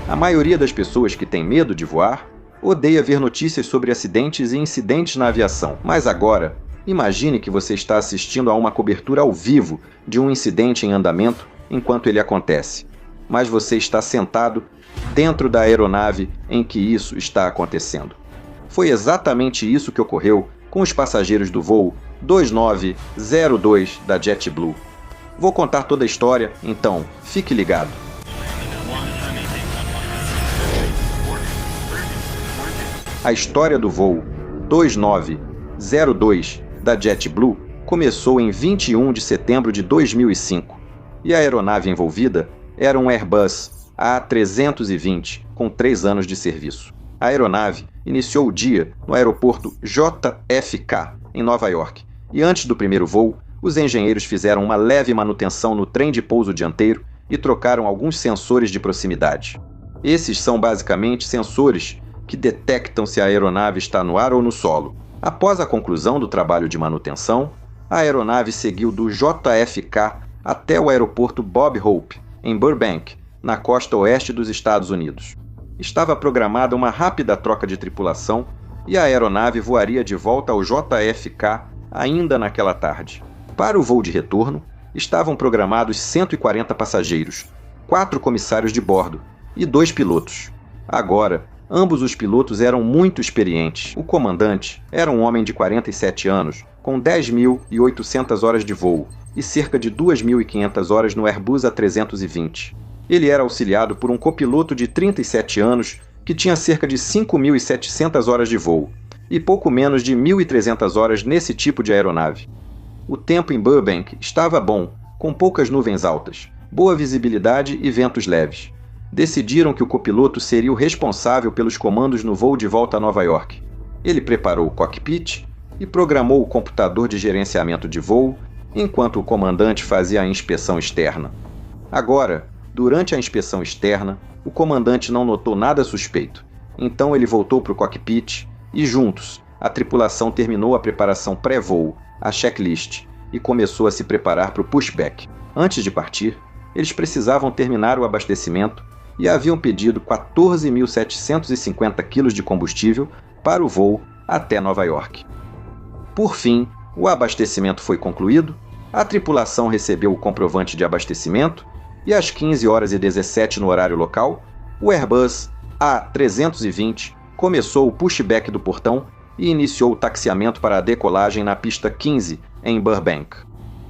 A maioria das pessoas que tem medo de voar odeia ver notícias sobre acidentes e incidentes na aviação. Mas agora, imagine que você está assistindo a uma cobertura ao vivo de um incidente em andamento enquanto ele acontece. Mas você está sentado dentro da aeronave em que isso está acontecendo. Foi exatamente isso que ocorreu com os passageiros do voo 2902 da JetBlue. Vou contar toda a história, então fique ligado. A história do voo 2902 da JetBlue começou em 21 de setembro de 2005 e a aeronave envolvida era um Airbus A320 com 3 anos de serviço. A aeronave iniciou o dia no aeroporto JFK, em Nova York, e antes do primeiro voo, os engenheiros fizeram uma leve manutenção no trem de pouso dianteiro e trocaram alguns sensores de proximidade. Esses são basicamente sensores que detectam se a aeronave está no ar ou no solo. Após a conclusão do trabalho de manutenção, a aeronave seguiu do JFK até o aeroporto Bob Hope, em Burbank, na costa oeste dos Estados Unidos. Estava programada uma rápida troca de tripulação e a aeronave voaria de volta ao JFK ainda naquela tarde. Para o voo de retorno, estavam programados 140 passageiros, 4 comissários de bordo e 2 pilotos. Agora, ambos os pilotos eram muito experientes. O comandante era um homem de 47 anos, com 10.800 horas de voo e cerca de 2.500 horas no Airbus A320. Ele era auxiliado por um copiloto de 37 anos que tinha cerca de 5.700 horas de voo e pouco menos de 1.300 horas nesse tipo de aeronave. O tempo em Burbank estava bom, com poucas nuvens altas, boa visibilidade e ventos leves. Decidiram que o copiloto seria o responsável pelos comandos no voo de volta a Nova York. Ele preparou o cockpit e programou o computador de gerenciamento de voo, enquanto o comandante fazia a inspeção externa. Agora, durante a inspeção externa, o comandante não notou nada suspeito. Então ele voltou para o cockpit e, juntos, a tripulação terminou a preparação pré-voo, a checklist, e começou a se preparar para o pushback. Antes de partir, eles precisavam terminar o abastecimento e haviam pedido 14.750 kg de combustível para o voo até Nova York. Por fim, o abastecimento foi concluído, a tripulação recebeu o comprovante de abastecimento e às 15h17 no horário local, o Airbus A320 começou o pushback do portão e iniciou o taxiamento para a decolagem na pista 15, em Burbank.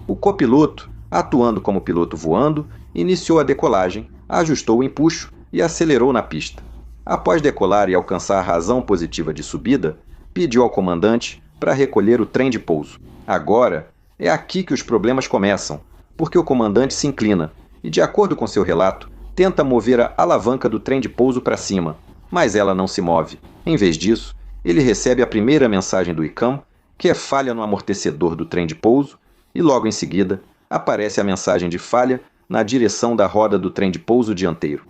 O copiloto, atuando como piloto voando, iniciou a decolagem, ajustou o empuxo e acelerou na pista. Após decolar e alcançar a razão positiva de subida, pediu ao comandante para recolher o trem de pouso. Agora, é aqui que os problemas começam, porque o comandante se inclina e, de acordo com seu relato, tenta mover a alavanca do trem de pouso para cima, mas ela não se move. Em vez disso, ele recebe a primeira mensagem do ICAM, que é falha no amortecedor do trem de pouso, e logo em seguida aparece a mensagem de falha na direção da roda do trem de pouso dianteiro.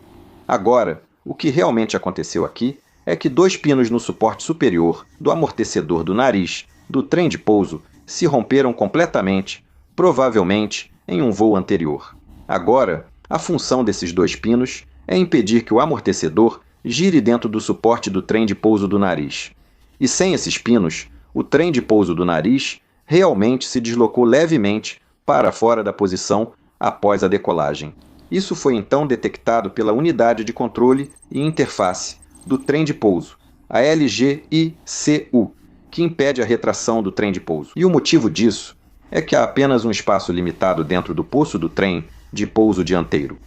Agora, o que realmente aconteceu aqui é que 2 pinos no suporte superior do amortecedor do nariz do trem de pouso se romperam completamente, provavelmente em um voo anterior. Agora, a função desses 2 pinos é impedir que o amortecedor gire dentro do suporte do trem de pouso do nariz. E sem esses pinos, o trem de pouso do nariz realmente se deslocou levemente para fora da posição após a decolagem. Isso foi então detectado pela unidade de controle e interface do trem de pouso, a LGICU, que impede a retração do trem de pouso. E o motivo disso é que há apenas um espaço limitado dentro do poço do trem de pouso dianteiro.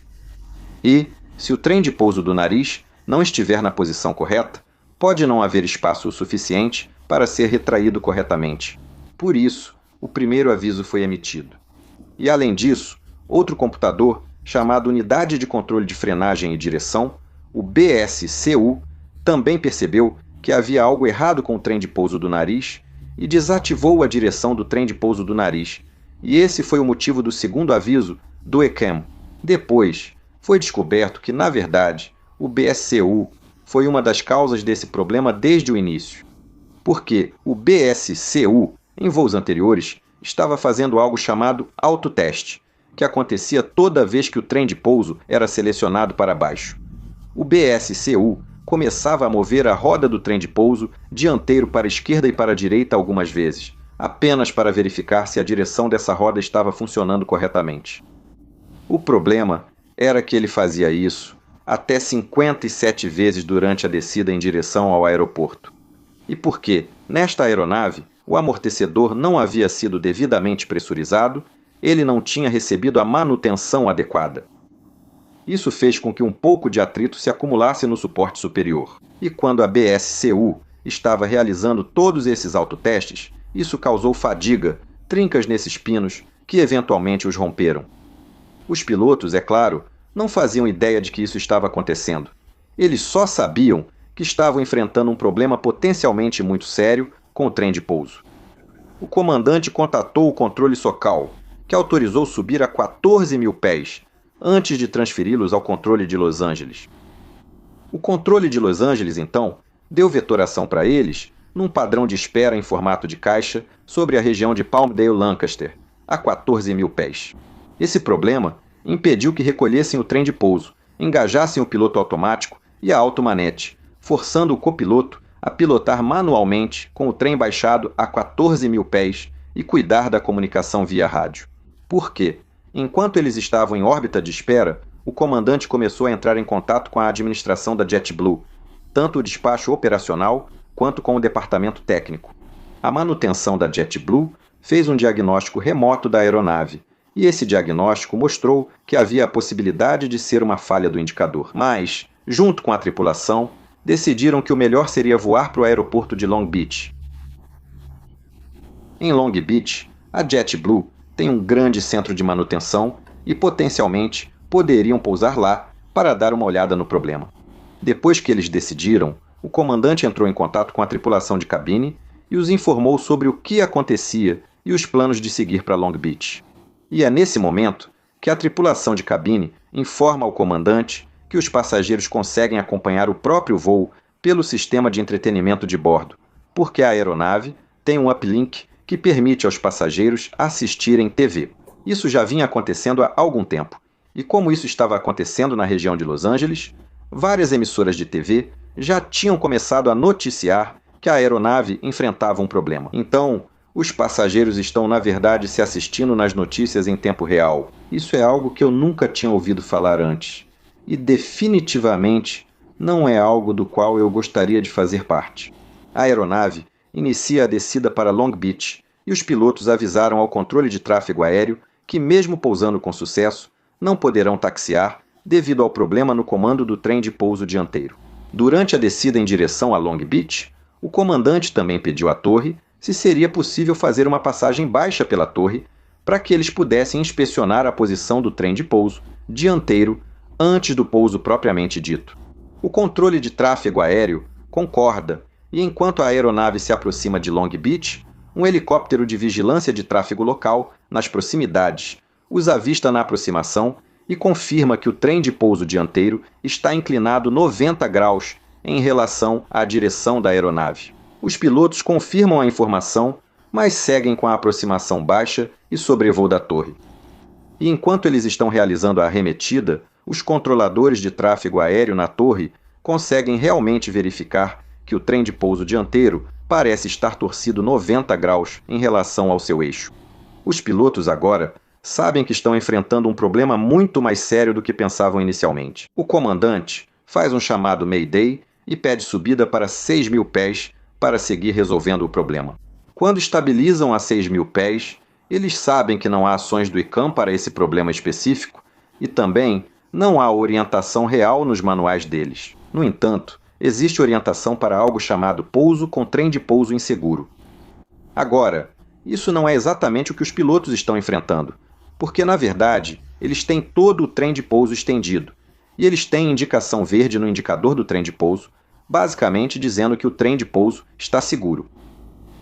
E, se o trem de pouso do nariz não estiver na posição correta, pode não haver espaço suficiente para ser retraído corretamente. Por isso, o primeiro aviso foi emitido. E além disso, outro computador, chamado Unidade de Controle de Frenagem e Direção, o BSCU, também percebeu que havia algo errado com o trem de pouso do nariz e desativou a direção do trem de pouso do nariz. E esse foi o motivo do segundo aviso do ECAM. Depois, foi descoberto que, na verdade, o BSCU foi uma das causas desse problema desde o início. Porque o BSCU, em voos anteriores, estava fazendo algo chamado autoteste, que acontecia toda vez que o trem de pouso era selecionado para baixo. o BSCU começava a mover a roda do trem de pouso dianteiro para a esquerda e para a direita algumas vezes, apenas para verificar se a direção dessa roda estava funcionando corretamente. O problema era que ele fazia isso até 57 vezes durante a descida em direção ao aeroporto. E porque, nesta aeronave, o amortecedor não havia sido devidamente pressurizado, ele não tinha recebido a manutenção adequada. Isso fez com que um pouco de atrito se acumulasse no suporte superior. E quando a BSCU estava realizando todos esses autotestes, isso causou fadiga, trincas nesses pinos, que eventualmente os romperam. Os pilotos, é claro, não faziam ideia de que isso estava acontecendo. Eles só sabiam que estavam enfrentando um problema potencialmente muito sério com o trem de pouso. O comandante contatou o controle SOCAL, que autorizou subir a 14 mil pés, antes de transferi-los ao controle de Los Angeles. O controle de Los Angeles, então, deu vetoração para eles num padrão de espera em formato de caixa sobre a região de Palmdale-Lancaster, a 14 mil pés. Esse problema impediu que recolhessem o trem de pouso, engajassem o piloto automático e a automanete, forçando o copiloto a pilotar manualmente com o trem baixado a 14 mil pés e cuidar da comunicação via rádio. Por quê? Enquanto eles estavam em órbita de espera, o comandante começou a entrar em contato com a administração da JetBlue, tanto o despacho operacional quanto com o departamento técnico. A manutenção da JetBlue fez um diagnóstico remoto da aeronave, e esse diagnóstico mostrou que havia a possibilidade de ser uma falha do indicador. Mas, junto com a tripulação, decidiram que o melhor seria voar para o aeroporto de Long Beach. Em Long Beach, a JetBlue tem um grande centro de manutenção e, potencialmente, poderiam pousar lá para dar uma olhada no problema. Depois que eles decidiram, o comandante entrou em contato com a tripulação de cabine e os informou sobre o que acontecia e os planos de seguir para Long Beach. E é nesse momento que a tripulação de cabine informa ao comandante que os passageiros conseguem acompanhar o próprio voo pelo sistema de entretenimento de bordo, porque a aeronave tem um uplink que permite aos passageiros assistirem TV. Isso já vinha acontecendo há algum tempo, e como isso estava acontecendo na região de Los Angeles, várias emissoras de TV já tinham começado a noticiar que a aeronave enfrentava um problema. Então, os passageiros estão, na verdade, se assistindo nas notícias em tempo real. Isso é algo que eu nunca tinha ouvido falar antes. E definitivamente não é algo do qual eu gostaria de fazer parte. A aeronave inicia a descida para Long Beach e os pilotos avisaram ao controle de tráfego aéreo que, mesmo pousando com sucesso, não poderão taxiar devido ao problema no comando do trem de pouso dianteiro. Durante a descida em direção a Long Beach, o comandante também pediu à torre se seria possível fazer uma passagem baixa pela torre para que eles pudessem inspecionar a posição do trem de pouso dianteiro antes do pouso propriamente dito. O controle de tráfego aéreo concorda, e enquanto a aeronave se aproxima de Long Beach, um helicóptero de vigilância de tráfego local, nas proximidades, os avista na aproximação e confirma que o trem de pouso dianteiro está inclinado 90 graus em relação à direção da aeronave. Os pilotos confirmam a informação, mas seguem com a aproximação baixa e sobrevoo da torre. E enquanto eles estão realizando a arremetida, os controladores de tráfego aéreo na torre conseguem realmente verificar que o trem de pouso dianteiro parece estar torcido 90 graus em relação ao seu eixo. Os pilotos agora sabem que estão enfrentando um problema muito mais sério do que pensavam inicialmente. O comandante faz um chamado Mayday e pede subida para 6 mil pés para seguir resolvendo o problema. Quando estabilizam a 6 mil pés, eles sabem que não há ações do ICAM para esse problema específico e também não há orientação real nos manuais deles. No entanto, existe orientação para algo chamado pouso com trem de pouso inseguro. Agora, isso não é exatamente o que os pilotos estão enfrentando, porque, na verdade, eles têm todo o trem de pouso estendido, e eles têm indicação verde no indicador do trem de pouso, basicamente dizendo que o trem de pouso está seguro.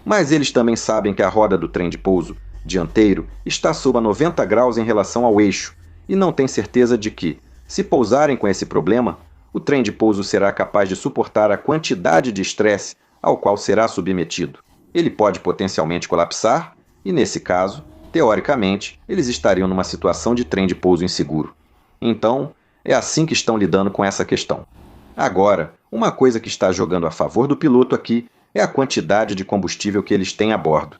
Mas eles também sabem que a roda do trem de pouso dianteiro está sob a 90 graus em relação ao eixo, e não têm certeza de que, se pousarem com esse problema, o trem de pouso será capaz de suportar a quantidade de estresse ao qual será submetido. Ele pode potencialmente colapsar e, nesse caso, teoricamente, eles estariam numa situação de trem de pouso inseguro. Então, é assim que estão lidando com essa questão. Agora, uma coisa que está jogando a favor do piloto aqui é a quantidade de combustível que eles têm a bordo.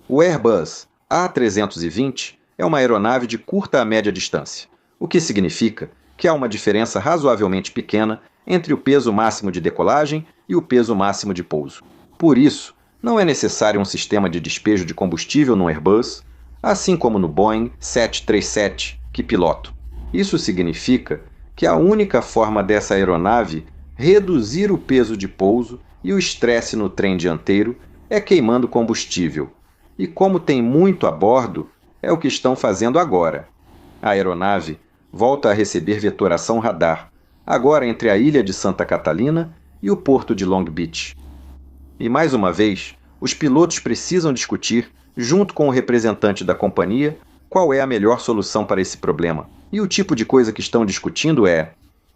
O Airbus A320 é uma aeronave de curta a média distância, o que significa que há uma diferença razoavelmente pequena entre o peso máximo de decolagem e o peso máximo de pouso. Por isso, não é necessário um sistema de despejo de combustível no Airbus, assim como no Boeing 737 que piloto. Isso significa que a única forma dessa aeronave reduzir o peso de pouso e o estresse no trem dianteiro é queimando combustível. E como tem muito a bordo, é o que estão fazendo agora. A aeronave volta a receber vetoração radar, agora entre a ilha de Santa Catalina e o porto de Long Beach. E mais uma vez, os pilotos precisam discutir, junto com o representante da companhia, qual é a melhor solução para esse problema. E o tipo de coisa que estão discutindo é: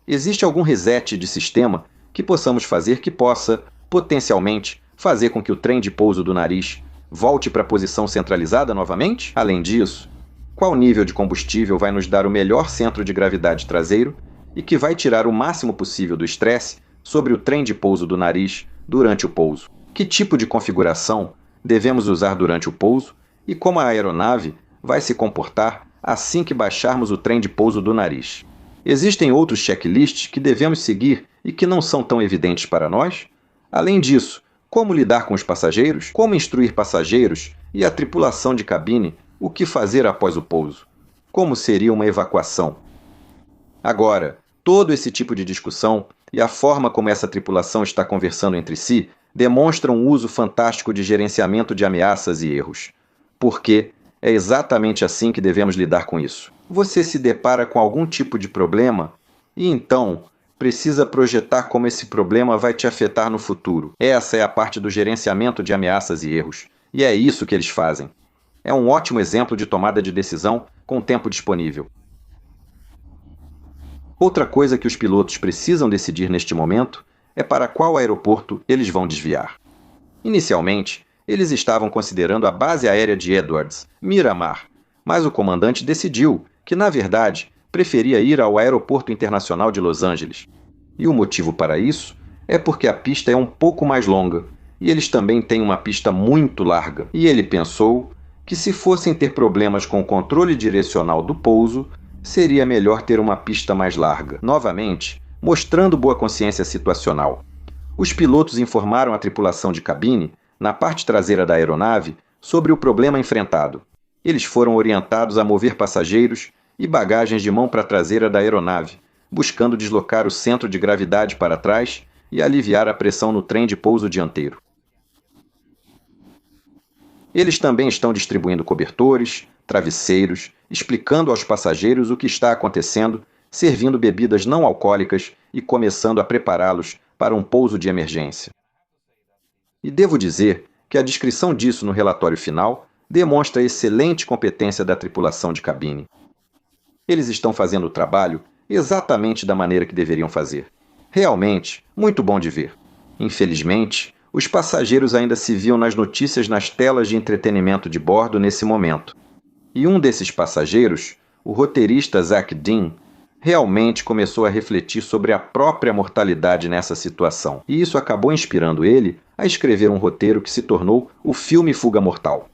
existe algum reset de sistema que possamos fazer que possa, potencialmente, fazer com que o trem de pouso do nariz volte para a posição centralizada novamente? Além disso, qual nível de combustível vai nos dar o melhor centro de gravidade traseiro e que vai tirar o máximo possível do estresse sobre o trem de pouso do nariz durante o pouso? Que tipo de configuração devemos usar durante o pouso e como a aeronave vai se comportar assim que baixarmos o trem de pouso do nariz? Existem outros checklists que devemos seguir e que não são tão evidentes para nós? Além disso, como lidar com os passageiros, como instruir passageiros e a tripulação de cabine o que fazer após o pouso? Como seria uma evacuação? Agora, todo esse tipo de discussão e a forma como essa tripulação está conversando entre si demonstram um uso fantástico de gerenciamento de ameaças e erros. Porque é exatamente assim que devemos lidar com isso. Você se depara com algum tipo de problema e então precisa projetar como esse problema vai te afetar no futuro. Essa é a parte do gerenciamento de ameaças e erros. E é isso que eles fazem. É um ótimo exemplo de tomada de decisão com tempo disponível. Outra coisa que os pilotos precisam decidir neste momento é para qual aeroporto eles vão desviar. Inicialmente, eles estavam considerando a base aérea de Edwards, Miramar, mas o comandante decidiu que, na verdade, preferia ir ao Aeroporto Internacional de Los Angeles. E o motivo para isso é porque a pista é um pouco mais longa e eles também têm uma pista muito larga. E ele pensou que se fossem ter problemas com o controle direcional do pouso, seria melhor ter uma pista mais larga. Novamente, mostrando boa consciência situacional, os pilotos informaram a tripulação de cabine, na parte traseira da aeronave, sobre o problema enfrentado. Eles foram orientados a mover passageiros e bagagens de mão para a traseira da aeronave, buscando deslocar o centro de gravidade para trás e aliviar a pressão no trem de pouso dianteiro. Eles também estão distribuindo cobertores, travesseiros, explicando aos passageiros o que está acontecendo, servindo bebidas não alcoólicas e começando a prepará-los para um pouso de emergência. E devo dizer que a descrição disso no relatório final demonstra a excelente competência da tripulação de cabine. Eles estão fazendo o trabalho exatamente da maneira que deveriam fazer. Realmente, muito bom de ver. Infelizmente, os passageiros ainda se viam nas notícias nas telas de entretenimento de bordo nesse momento. E um desses passageiros, o roteirista Zach Dean, realmente começou a refletir sobre a própria mortalidade nessa situação. E isso acabou inspirando ele a escrever um roteiro que se tornou o filme Fuga Mortal.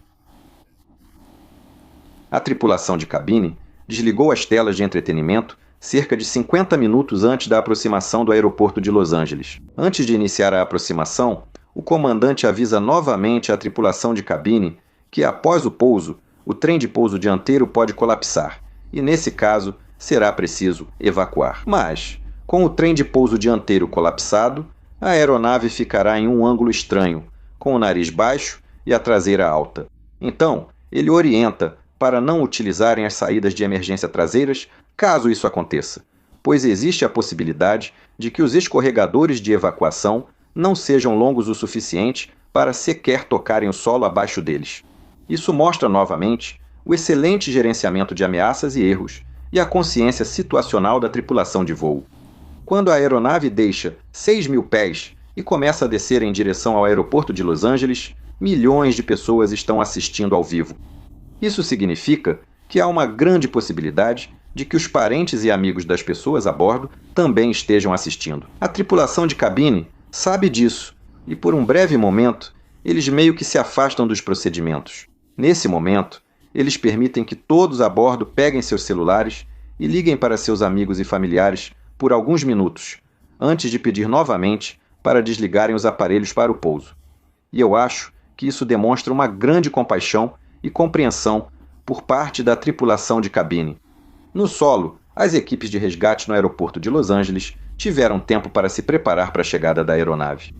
A tripulação de cabine desligou as telas de entretenimento cerca de 50 minutos antes da aproximação do aeroporto de Los Angeles. Antes de iniciar a aproximação, o comandante avisa novamente à tripulação de cabine que, após o pouso, o trem de pouso dianteiro pode colapsar, e nesse caso será preciso evacuar. Mas, com o trem de pouso dianteiro colapsado, a aeronave ficará em um ângulo estranho, com o nariz baixo e a traseira alta. Então, ele orienta para não utilizarem as saídas de emergência traseiras caso isso aconteça, pois existe a possibilidade de que os escorregadores de evacuação não sejam longos o suficiente para sequer tocarem o solo abaixo deles. Isso mostra novamente o excelente gerenciamento de ameaças e erros e a consciência situacional da tripulação de voo. Quando a aeronave deixa 6.000 pés e começa a descer em direção ao aeroporto de Los Angeles, milhões de pessoas estão assistindo ao vivo. Isso significa que há uma grande possibilidade de que os parentes e amigos das pessoas a bordo também estejam assistindo. A tripulação de cabine sabe disso e, por um breve momento, eles meio que se afastam dos procedimentos. Nesse momento, eles permitem que todos a bordo peguem seus celulares e liguem para seus amigos e familiares por alguns minutos, antes de pedir novamente para desligarem os aparelhos para o pouso. E eu acho que isso demonstra uma grande compaixão e compreensão por parte da tripulação de cabine. No solo, as equipes de resgate no aeroporto de Los Angeles tiveram tempo para se preparar para a chegada da aeronave.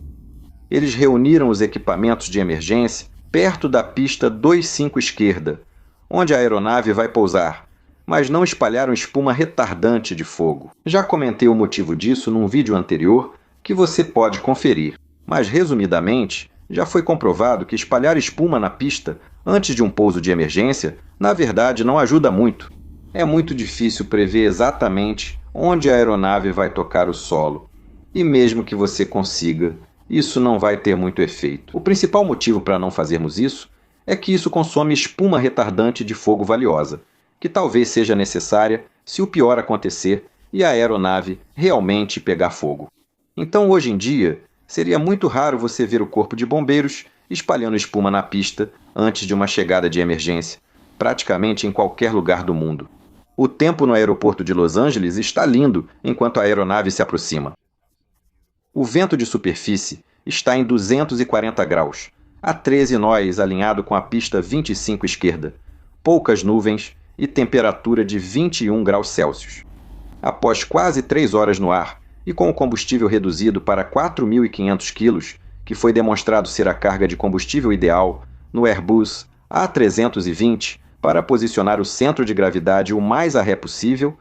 Eles reuniram os equipamentos de emergência perto da pista 25 esquerda, onde a aeronave vai pousar, mas não espalharam espuma retardante de fogo. Já comentei o motivo disso num vídeo anterior que você pode conferir, mas resumidamente, já foi comprovado que espalhar espuma na pista antes de um pouso de emergência, na verdade, não ajuda muito. É muito difícil prever exatamente onde a aeronave vai tocar o solo, e mesmo que você consiga, isso não vai ter muito efeito. O principal motivo para não fazermos isso é que isso consome espuma retardante de fogo valiosa, que talvez seja necessária se o pior acontecer e a aeronave realmente pegar fogo. Então, hoje em dia, seria muito raro você ver o corpo de bombeiros espalhando espuma na pista antes de uma chegada de emergência, praticamente em qualquer lugar do mundo. O tempo no aeroporto de Los Angeles está lindo enquanto a aeronave se aproxima. O vento de superfície está em 240 graus, a 13 nós alinhado com a pista 25 esquerda, poucas nuvens e temperatura de 21 graus Celsius. Após quase 3 horas no ar e com o combustível reduzido para 4.500 quilos, que foi demonstrado ser a carga de combustível ideal no Airbus A320 para posicionar o centro de gravidade o mais a ré possível,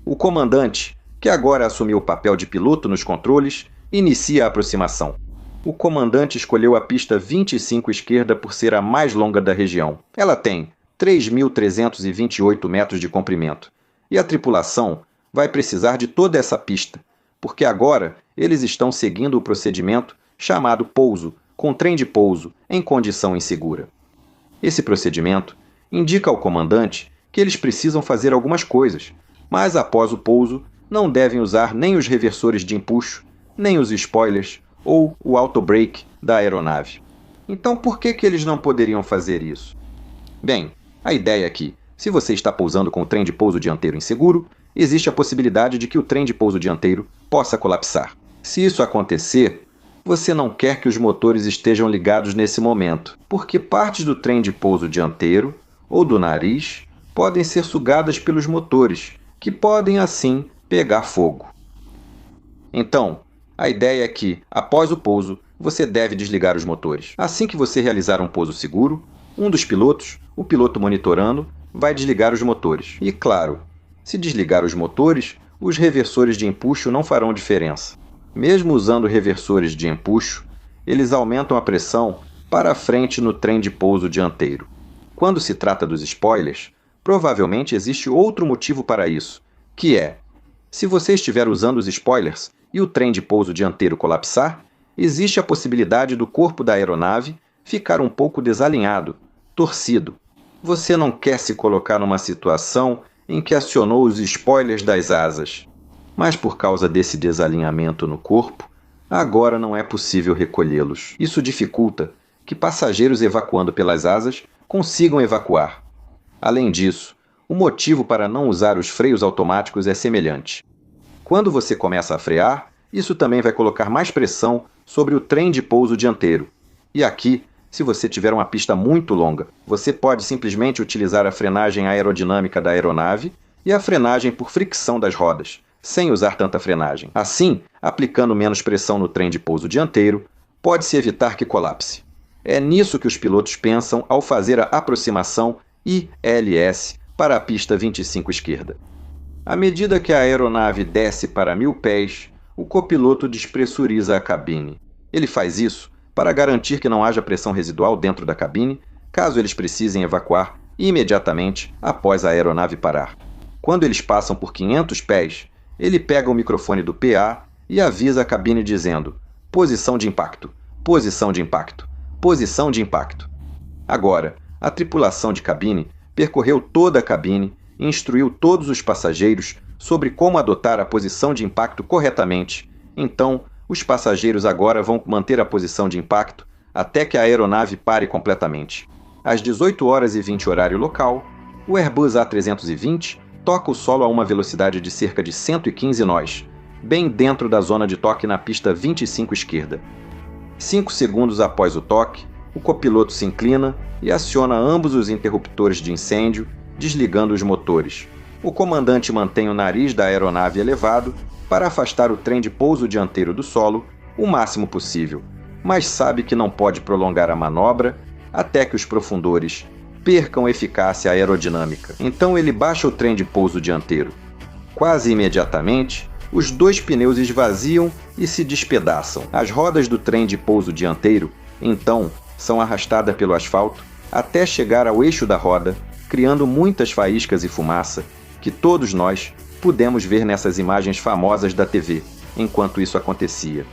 o comandante, que agora assumiu o papel de piloto nos controles, inicia a aproximação. O comandante escolheu a pista 25 esquerda por ser a mais longa da região. Ela tem 3.328 metros de comprimento. E a tripulação vai precisar de toda essa pista, porque agora eles estão seguindo o procedimento chamado pouso, com trem de pouso, em condição insegura. Esse procedimento indica ao comandante que eles precisam fazer algumas coisas, mas após o pouso não devem usar nem os reversores de empuxo, nem os spoilers ou o auto-brake da aeronave. Então por que eles não poderiam fazer isso? Bem, a ideia é que, se você está pousando com o trem de pouso dianteiro inseguro, existe a possibilidade de que o trem de pouso dianteiro possa colapsar. Se isso acontecer, você não quer que os motores estejam ligados nesse momento, porque partes do trem de pouso dianteiro ou do nariz podem ser sugadas pelos motores, que podem assim pegar fogo. Então, a ideia é que, após o pouso, você deve desligar os motores. Assim que você realizar um pouso seguro, um dos pilotos, o piloto monitorando, vai desligar os motores. E claro, se desligar os motores, os reversores de empuxo não farão diferença. Mesmo usando reversores de empuxo, eles aumentam a pressão para a frente no trem de pouso dianteiro. Quando se trata dos spoilers, provavelmente existe outro motivo para isso, que é, se você estiver usando os spoilers e o trem de pouso dianteiro colapsar, existe a possibilidade do corpo da aeronave ficar um pouco desalinhado, torcido. Você não quer se colocar numa situação em que acionou os spoilers das asas, mas por causa desse desalinhamento no corpo, agora não é possível recolhê-los. Isso dificulta que passageiros evacuando pelas asas consigam evacuar. Além disso, o motivo para não usar os freios automáticos é semelhante. Quando você começa a frear, isso também vai colocar mais pressão sobre o trem de pouso dianteiro. E aqui, se você tiver uma pista muito longa, você pode simplesmente utilizar a frenagem aerodinâmica da aeronave e a frenagem por fricção das rodas, sem usar tanta frenagem. Assim, aplicando menos pressão no trem de pouso dianteiro, pode-se evitar que colapse. É nisso que os pilotos pensam ao fazer a aproximação ILS para a pista 25 esquerda. À medida que a aeronave desce para 1.000 pés, o copiloto despressuriza a cabine. Ele faz isso para garantir que não haja pressão residual dentro da cabine, caso eles precisem evacuar imediatamente após a aeronave parar. Quando eles passam por 500 pés, ele pega o microfone do PA e avisa a cabine dizendo: posição de impacto, posição de impacto, posição de impacto. Agora, a tripulação de cabine percorreu toda a cabine e instruiu todos os passageiros sobre como adotar a posição de impacto corretamente. Então, os passageiros agora vão manter a posição de impacto até que a aeronave pare completamente. Às 18h20 horário local, o Airbus A320 toca o solo a uma velocidade de cerca de 115 nós, bem dentro da zona de toque na pista 25 esquerda. 5 segundos após o toque, o copiloto se inclina e aciona ambos os interruptores de incêndio, desligando os motores. O comandante mantém o nariz da aeronave elevado para afastar o trem de pouso dianteiro do solo o máximo possível, mas sabe que não pode prolongar a manobra até que os profundores percam eficácia aerodinâmica. Então ele baixa o trem de pouso dianteiro. Quase imediatamente, os 2 pneus esvaziam e se despedaçam. As rodas do trem de pouso dianteiro, então, são arrastadas pelo asfalto até chegar ao eixo da roda, criando muitas faíscas e fumaça que todos nós pudemos ver nessas imagens famosas da TV, enquanto isso acontecia.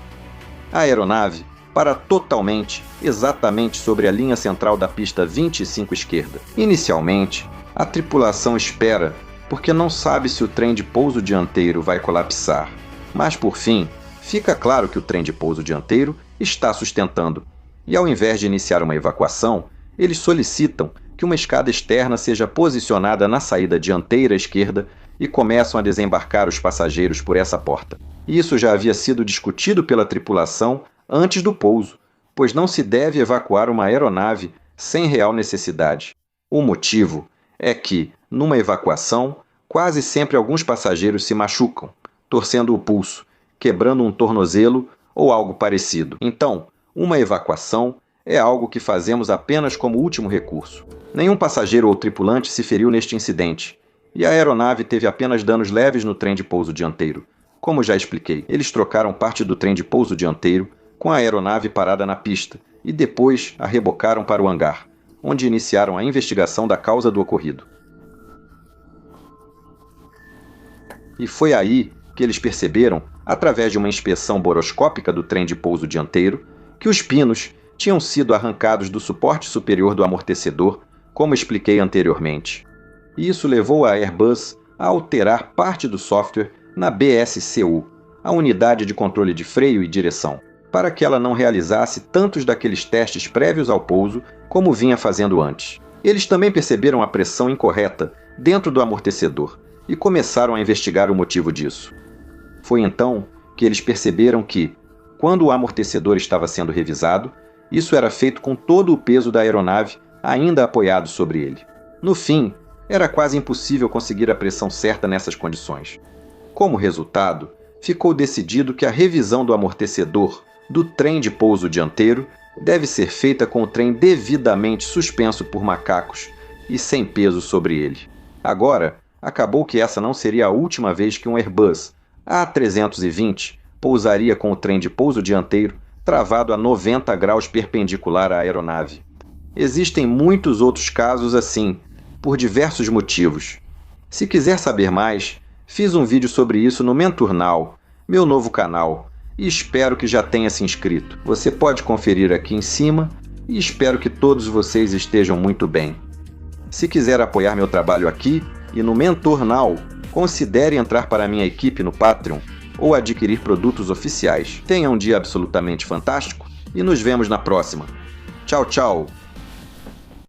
A aeronave para totalmente, exatamente sobre a linha central da pista 25 esquerda. Inicialmente, a tripulação espera, porque não sabe se o trem de pouso dianteiro vai colapsar. Mas, por fim, fica claro que o trem de pouso dianteiro está sustentando, e ao invés de iniciar uma evacuação, eles solicitam que uma escada externa seja posicionada na saída dianteira esquerda e começam a desembarcar os passageiros por essa porta. Isso já havia sido discutido pela tripulação antes do pouso, pois não se deve evacuar uma aeronave sem real necessidade. O motivo é que, numa evacuação, quase sempre alguns passageiros se machucam, torcendo o pulso, quebrando um tornozelo ou algo parecido. Então, uma evacuação é algo que fazemos apenas como último recurso. Nenhum passageiro ou tripulante se feriu neste incidente, e a aeronave teve apenas danos leves no trem de pouso dianteiro. Como já expliquei, eles trocaram parte do trem de pouso dianteiro com a aeronave parada na pista e depois a rebocaram para o hangar, onde iniciaram a investigação da causa do ocorrido. E foi aí que eles perceberam, através de uma inspeção boroscópica do trem de pouso dianteiro, que os pinos tinham sido arrancados do suporte superior do amortecedor, como expliquei anteriormente. E isso levou a Airbus a alterar parte do software na BSCU, a unidade de controle de freio e direção, para que ela não realizasse tantos daqueles testes prévios ao pouso como vinha fazendo antes. Eles também perceberam a pressão incorreta dentro do amortecedor e começaram a investigar o motivo disso. Foi então que eles perceberam que, quando o amortecedor estava sendo revisado, isso era feito com todo o peso da aeronave ainda apoiado sobre ele. No fim, era quase impossível conseguir a pressão certa nessas condições. Como resultado, ficou decidido que a revisão do amortecedor do trem de pouso dianteiro deve ser feita com o trem devidamente suspenso por macacos e sem peso sobre ele. Agora, acabou que essa não seria a última vez que um Airbus A320 pousaria com o trem de pouso dianteiro travado a 90 graus perpendicular à aeronave. Existem muitos outros casos assim, por diversos motivos. Se quiser saber mais, fiz um vídeo sobre isso no Menturnal, meu novo canal, e espero que já tenha se inscrito. Você pode conferir aqui em cima e espero que todos vocês estejam muito bem. Se quiser apoiar meu trabalho aqui e no Menturnal, considere entrar para a minha equipe no Patreon ou adquirir produtos oficiais. Tenha um dia absolutamente fantástico e nos vemos na próxima. Tchau, tchau!